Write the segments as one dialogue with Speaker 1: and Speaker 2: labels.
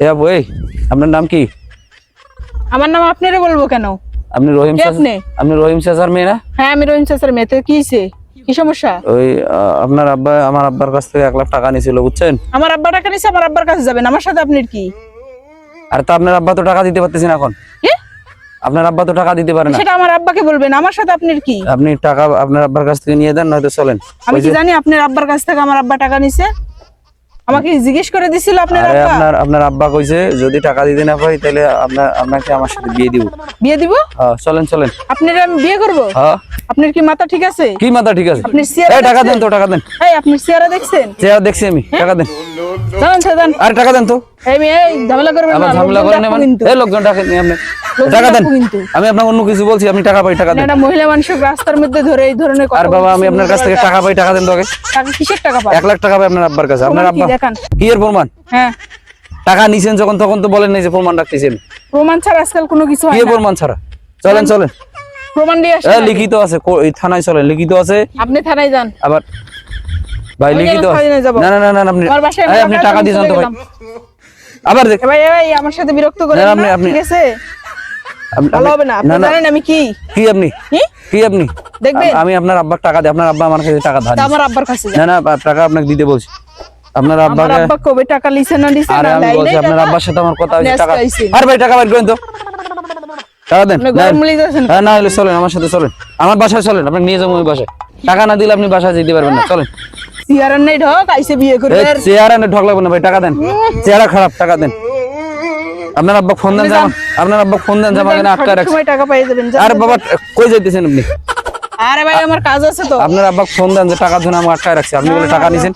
Speaker 1: এ আপু, এই আপনার নাম কি?
Speaker 2: আমার নাম আপনারে বলবো কেন?
Speaker 1: আপনি রহিম
Speaker 2: কে
Speaker 1: চাচা?
Speaker 2: আপনি?
Speaker 1: আপনি রহিম চাচার মেয়ে না?
Speaker 2: হ্যাঁ আমি রহিম চাচার মেয়ে। তো কি হইছে? কি সমস্যা?
Speaker 1: ওই আপনার আব্বা আমার আব্বার কাছ থেকে 1 লাখ টাকা নিয়েছিল, বুঝছেন?
Speaker 2: আমার আব্বা টাকা নিছে, আমার আব্বার কাছে যাবেন, আমার সাথে আপনার কি?
Speaker 1: আর তো আপনার আব্বা তো টাকা দিতে পারতেছেন এখন।
Speaker 2: কি?
Speaker 1: আপনার আব্বা তো টাকা দিতে পারে না।
Speaker 2: সেটা আমার আব্বাকে বলবেন, আমার সাথে আপনার কি?
Speaker 1: আপনি টাকা আপনার আব্বার কাছ থেকে নিয়ে দেন, নয়তো চলেন।
Speaker 2: আমি কি জানি আপনার আব্বার কাছ থেকে আমার আব্বা টাকা নিছে? আমাকে জিজ্ঞেস করে দিছিল আপনার
Speaker 1: আরে
Speaker 2: আব্বা?
Speaker 1: আপনার আব্বা কইছে যদি টাকা দিতে না পারি তাহলে আপনাকে আমার সাথে বিয়ে দিব।
Speaker 2: বিয়ে দিব?
Speaker 1: হ্যাঁ চলেন চলেন।
Speaker 2: আপনার আমি বিয়ে করব?
Speaker 1: হ্যাঁ।
Speaker 2: আপনার কি মাথা ঠিক আছে?
Speaker 1: কি মাথা ঠিক আছে?
Speaker 2: আপনি চেহারা
Speaker 1: এই টাকা দেন
Speaker 2: দেখছেন?
Speaker 1: তো, টাকা দেন।
Speaker 2: এই আপনি চেহারা দেখছেন?
Speaker 1: চেহারা দেখছি আমি, টাকা দেন।
Speaker 2: জানেন সাজান,
Speaker 1: আরে টাকা দেন তো।
Speaker 2: এই ঝামেলা করবেন না,
Speaker 1: আবার ঝামেলা
Speaker 2: লোকজন
Speaker 1: করেন
Speaker 2: ডাকবো
Speaker 1: মানে?
Speaker 2: কিন্তু।
Speaker 1: এই লোকজন ডাকেন নি আপনি।
Speaker 2: লোকজন
Speaker 1: টাকা দেন।
Speaker 2: ডাকবো কিন্তু।
Speaker 1: আমি আপনাকে অন্য কিছু বলছি, আপনি টাকা পাই, টাকা দেন।
Speaker 2: একটা মহিলা মানুষের রাস্তার মধ্যে ধরে এই ধরনের কথা
Speaker 1: আর বাবা আমি আপনার কাছ থেকে টাকা পাই, টাকা দেন তো আগে।
Speaker 2: টাকা কিসের টাকা পায়?
Speaker 1: 1 লাখ টাকা পাই আপনার আব্বার কাছে। আপনার
Speaker 2: প্রমাণ কি
Speaker 1: আব্বা
Speaker 2: দেখান?
Speaker 1: কি এর প্রমাণ?
Speaker 2: হ্যাঁ
Speaker 1: টাকা নিছেন যখন তখন তো বলেন নাই যে প্রমাণ রাখতেছেন।
Speaker 2: প্রমাণ ছাড়া আজকাল কোনো কিছু
Speaker 1: কি
Speaker 2: হয়
Speaker 1: এর
Speaker 2: না।
Speaker 1: প্রমাণ ছাড়া? চলেন চলেন।
Speaker 2: প্রমাণ দিয়ে আসেন আগে।
Speaker 1: লিখিত আছে, এই থানায় চলেন, লিখিত আছে।
Speaker 2: আপনি থানায় যান।
Speaker 1: আবার ভাই
Speaker 2: আমি
Speaker 1: লিখিত
Speaker 2: কেন
Speaker 1: আছে।
Speaker 2: থানায় যাবো?
Speaker 1: না না না না আপনি
Speaker 2: আমার বাসায়
Speaker 1: এই, আপনি টাকা দিয়ে যান তো ভাই। আবার দেখ
Speaker 2: ভাই আমার সাথে বিরক্ত করেন
Speaker 1: না,
Speaker 2: না,
Speaker 1: আপনি-
Speaker 2: ঠিক আছে? ভালো হবে না। আপনি
Speaker 1: না, না।
Speaker 2: জানেন আমি কি?
Speaker 1: কি আপনি
Speaker 2: কি?
Speaker 1: কি আপনি
Speaker 2: দেখবেন?
Speaker 1: আমি আপনার আব্বার টাকা দিই, আপনার আব্বা আমার কাছে টাকা ধার
Speaker 2: তা
Speaker 1: নিছে।
Speaker 2: আমার আব্বার কাছে যান।
Speaker 1: না না টাকা আপনাকে দিতে বলছি। আপনার
Speaker 2: আমার
Speaker 1: আব্বাকে
Speaker 2: আব্বা কবে টাকা লিছে না দিছে
Speaker 1: আরে
Speaker 2: না
Speaker 1: আমি
Speaker 2: দেয়
Speaker 1: বলছি
Speaker 2: নাই
Speaker 1: আপনার
Speaker 2: টাকা?
Speaker 1: আব্বার সাথে আমার কথা
Speaker 2: আপনি
Speaker 1: হয়েছে, টাকা
Speaker 2: আজকে আইছেন।
Speaker 1: আরে ভাই টাকা বাইর করেন তো, টাকা দেন।
Speaker 2: আপনি গরম লিতেছেন।
Speaker 1: হ্যাঁ না হলে চলেন, আমার সাথে চলেন, আমার বাসায় চলেন, আপনাকে নিয়ে যাবো ওই বাসায়। টাকা না দিলে আপনি বাসায় যেতে পারবেন না, চলেন।
Speaker 2: সিয়ারান নাই ঢোক আইছে বিয়ে করবে।
Speaker 1: এই চেহারা না ঢক লাগবে না ভাই, টাকা দেন। চেহারা খারাপ, টাকা দেন। আপনার আব্বা ফোন দেন, আপনার আব্বা ফোন দেন, আমাকে না আটকা রাখছে।
Speaker 2: সময় টাকা পেয়ে যাবেন।
Speaker 1: আরে বাবা কই যাইতেছেন আপনি?
Speaker 2: আরে ভাই আমার কাজ আছে তো।
Speaker 1: আপনার আব্বা ফোন দেন যে টাকার জন্য আমাকে আটকায় রাখছে, আপনি বলে টাকা নিছেন।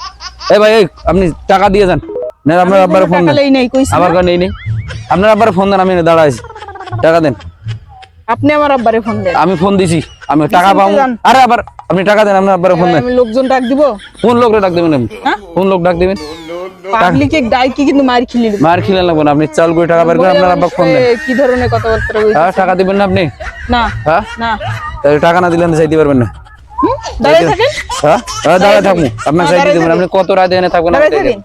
Speaker 1: এই ভাই এই আপনি টাকা দিয়ে যান না, আপনার আব্বার ফোন
Speaker 2: টাকা
Speaker 1: দেন।
Speaker 2: লই নাই কইছি
Speaker 1: আমার
Speaker 2: না?
Speaker 1: কাছে নেই নেই, আপনার আব্বার ফোন দেন, আমি এনে দাঁড়াইছি, টাকা দেন।
Speaker 2: আপনি আমার আব্বারে ফোন দেন।
Speaker 1: আমি ফোন দিছি, আমি টাকা পাবো।
Speaker 2: যান।
Speaker 1: আরে আবার আপনি টাকা দেন, আপনার আব্বার ফোন দেন।
Speaker 2: আমি লোকজন ডাক দিব।
Speaker 1: কোন লোকটা ডাক দেবেন আপনি?
Speaker 2: হ্যাঁ?
Speaker 1: কোন লোক ডাক দেবেন?
Speaker 2: পাবলিকে ডাইকি কিন্তু মার খিলি দিব।
Speaker 1: মার খিলেন লাগবে না, আপনি চাল করে টাকা বের করে আপনার আব্বা ফোন দেন।
Speaker 2: কি ধরনের কথাবার্তা কইছে?
Speaker 1: হ্যাঁ টাকা দিবেন না আপনি?
Speaker 2: না
Speaker 1: হ্যাঁ
Speaker 2: না।
Speaker 1: তাহলে টাকা না দিলে আপনি যাইতে পারবেন না।
Speaker 2: দাঁড়ায় থাকেন।
Speaker 1: হ্যাঁ দাঁড়ায় থাকবো, আপনার
Speaker 2: হ্যাঁ,
Speaker 1: যাইতে
Speaker 2: দাঁড়ায়
Speaker 1: দেবেন।
Speaker 2: থাকি।
Speaker 1: আপনি কত রাত এনে থাকবেন?
Speaker 2: দাঁড়ায় থাকেন।